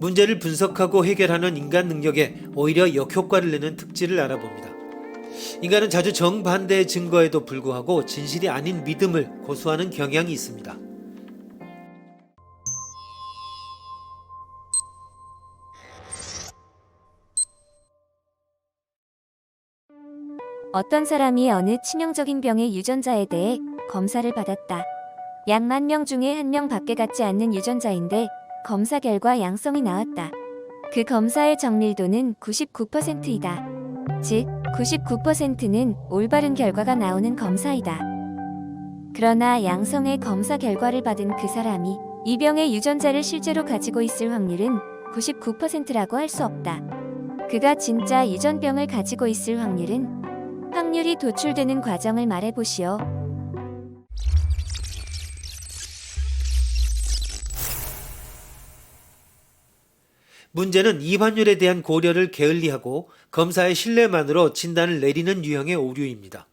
문제를 분석하고 해결하는 인간 능력에 오히려 역효과를 내는 특질을 알아봅니다. 인간은 자주 정반대의 증거에도 불구하고 진실이 아닌 믿음을 고수하는 경향이 있습니다. 어떤 사람이 어느 치명적인 병의 유전자에 대해 검사를 받았다. 약 10,000명 중에 1명 밖에 갖지 않는 유전자인데 검사 결과 양성이 나왔다. 그 검사의 정밀도는 99%이다. 즉, 99%는 올바른 결과가 나오는 검사이다. 그러나 양성의 검사 결과를 받은 그 사람이 이 병의 유전자를 실제로 가지고 있을 확률은 99%라고 할 수 없다. 그가 진짜 유전병을 가지고 있을 확률이 도출되는 과정을 말해보시오. 문제는 이 환율에 대한 고려를 게을리하고 검사의 신뢰만으로 진단을 내리는 유형의 오류입니다.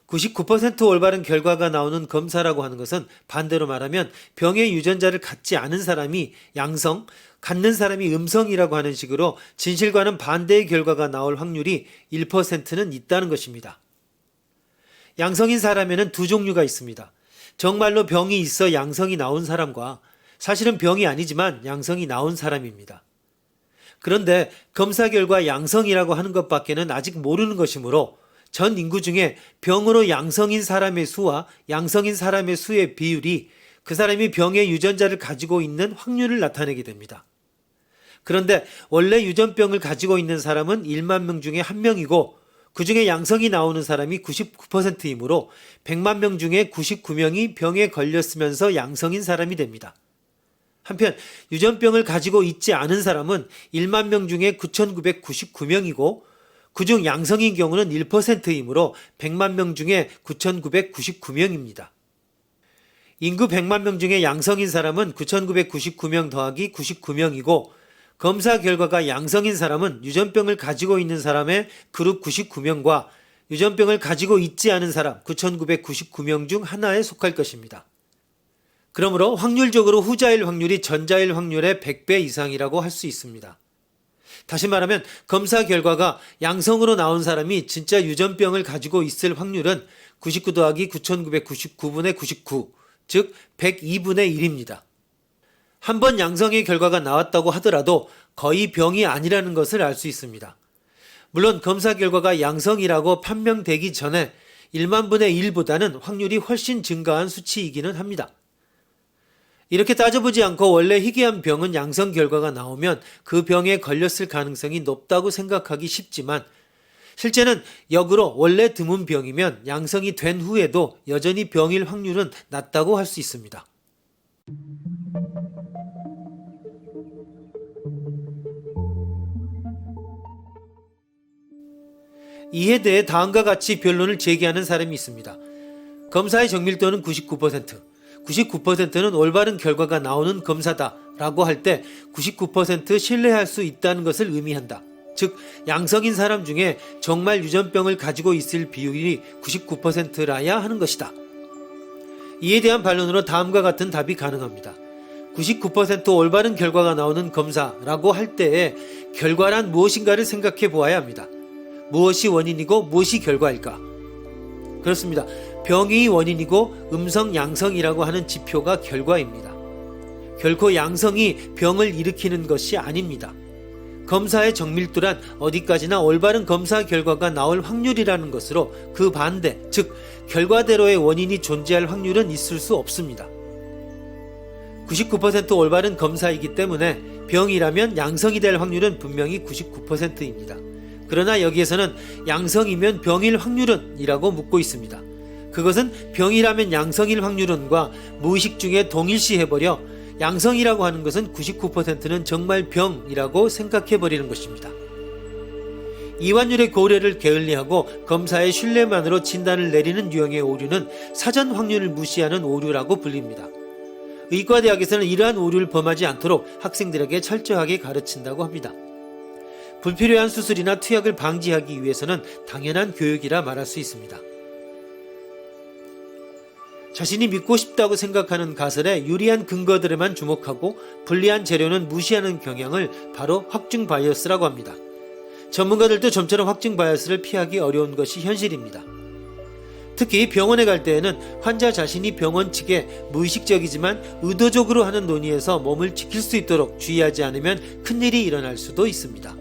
99% 올바른 결과가 나오는 검사라고 하는 것은 반대로 말하면 병의 유전자를 갖지 않은 사람이 양성, 갖는 사람이 음성이라고 하는 식으로 진실과는 반대의 결과가 나올 확률이 1%는 있다는 것입니다. 양성인 사람에는 두 종류가 있습니다. 정말로 병이 있어 양성이 나온 사람과 사실은 병이 아니지만 양성이 나온 사람입니다. 그런데 검사 결과 양성이라고 하는 것밖에는 아직 모르는 것이므로 전 인구 중에 병으로 양성인 사람의 수와 양성인 사람의 수의 비율이 그 사람이 병의 유전자를 가지고 있는 확률을 나타내게 됩니다. 그런데 원래 유전병을 가지고 있는 사람은 1만 명 중에 1명이고 그 중에 양성이 나오는 사람이 99%이므로 100만 명 중에 99명이 병에 걸렸으면서 양성인 사람이 됩니다. 한편 유전병을 가지고 있지 않은 사람은 1만 명 중에 9,999명이고 그중 양성인 경우는 1%이므로 100만 명 중에 9,999명입니다. 인구 100만 명 중에 양성인 사람은 9,999명 더하기 99명이고 검사 결과가 양성인 사람은 유전병을 가지고 있는 사람의 그룹 99명과 유전병을 가지고 있지 않은 사람 9,999명 중 하나에 속할 것입니다. 그러므로 확률적으로 후자일 확률이 전자일 확률의 100배 이상이라고 할 수 있습니다. 다시 말하면 검사 결과가 양성으로 나온 사람이 진짜 유전병을 가지고 있을 확률은 99 더하기 9,999분의 99, 즉 102분의 1입니다. 한번 양성의 결과가 나왔다고 하더라도 거의 병이 아니라는 것을 알 수 있습니다. 물론 검사 결과가 양성이라고 판명되기 전에 1만 분의 1보다는 확률이 훨씬 증가한 수치이기는 합니다. 이렇게 따져보지 않고 원래 희귀한 병은 양성 결과가 나오면 그 병에 걸렸을 가능성이 높다고 생각하기 쉽지만 실제는 역으로 원래 드문 병이면 양성이 된 후에도 여전히 병일 확률은 낮다고 할 수 있습니다. 이에 대해 다음과 같이 변론을 제기하는 사람이 있습니다. 검사의 정밀도는 99%, 99%는 올바른 결과가 나오는 검사다 라고 할 때 99% 신뢰할 수 있다는 것을 의미한다. 즉 양성인 사람 중에 정말 유전병을 가지고 있을 비율이 99%라야 하는 것이다. 이에 대한 반론으로 다음과 같은 답이 가능합니다. 99% 올바른 결과가 나오는 검사라고 할 때에 결과란 무엇인가를 생각해 보아야 합니다. 무엇이 원인이고 무엇이 결과일까? 그렇습니다. 병이 원인이고 음성, 양성이라고 하는 지표가 결과입니다. 결코 양성이 병을 일으키는 것이 아닙니다. 검사의 정밀도란 어디까지나 올바른 검사 결과가 나올 확률이라는 것으로 그 반대, 즉 결과대로의 원인이 존재할 확률은 있을 수 없습니다. 99% 올바른 검사이기 때문에 병이라면 양성이 될 확률은 분명히 99%입니다. 그러나 여기에서는 양성이면 병일 확률은 이라고 묻고 있습니다. 그것은 병이라면 양성일 확률은과 무의식 중에 동일시해버려 양성이라고 하는 것은 99%는 정말 병이라고 생각해버리는 것입니다. 이완율의 고려를 게을리하고 검사의 신뢰만으로 진단을 내리는 유형의 오류는 사전 확률을 무시하는 오류라고 불립니다. 의과대학에서는 이러한 오류를 범하지 않도록 학생들에게 철저하게 가르친다고 합니다. 불필요한 수술이나 투약을 방지하기 위해서는 당연한 교육이라 말할 수 있습니다. 자신이 믿고 싶다고 생각하는 가설에 유리한 근거들에만 주목하고 불리한 재료는 무시하는 경향을 바로 확증 바이어스라고 합니다. 전문가들도 좀처럼 확증 바이어스를 피하기 어려운 것이 현실입니다. 특히 병원에 갈 때에는 환자 자신이 병원 측에 무의식적이지만 의도적으로 하는 논의에서 몸을 지킬 수 있도록 주의하지 않으면 큰일이 일어날 수도 있습니다.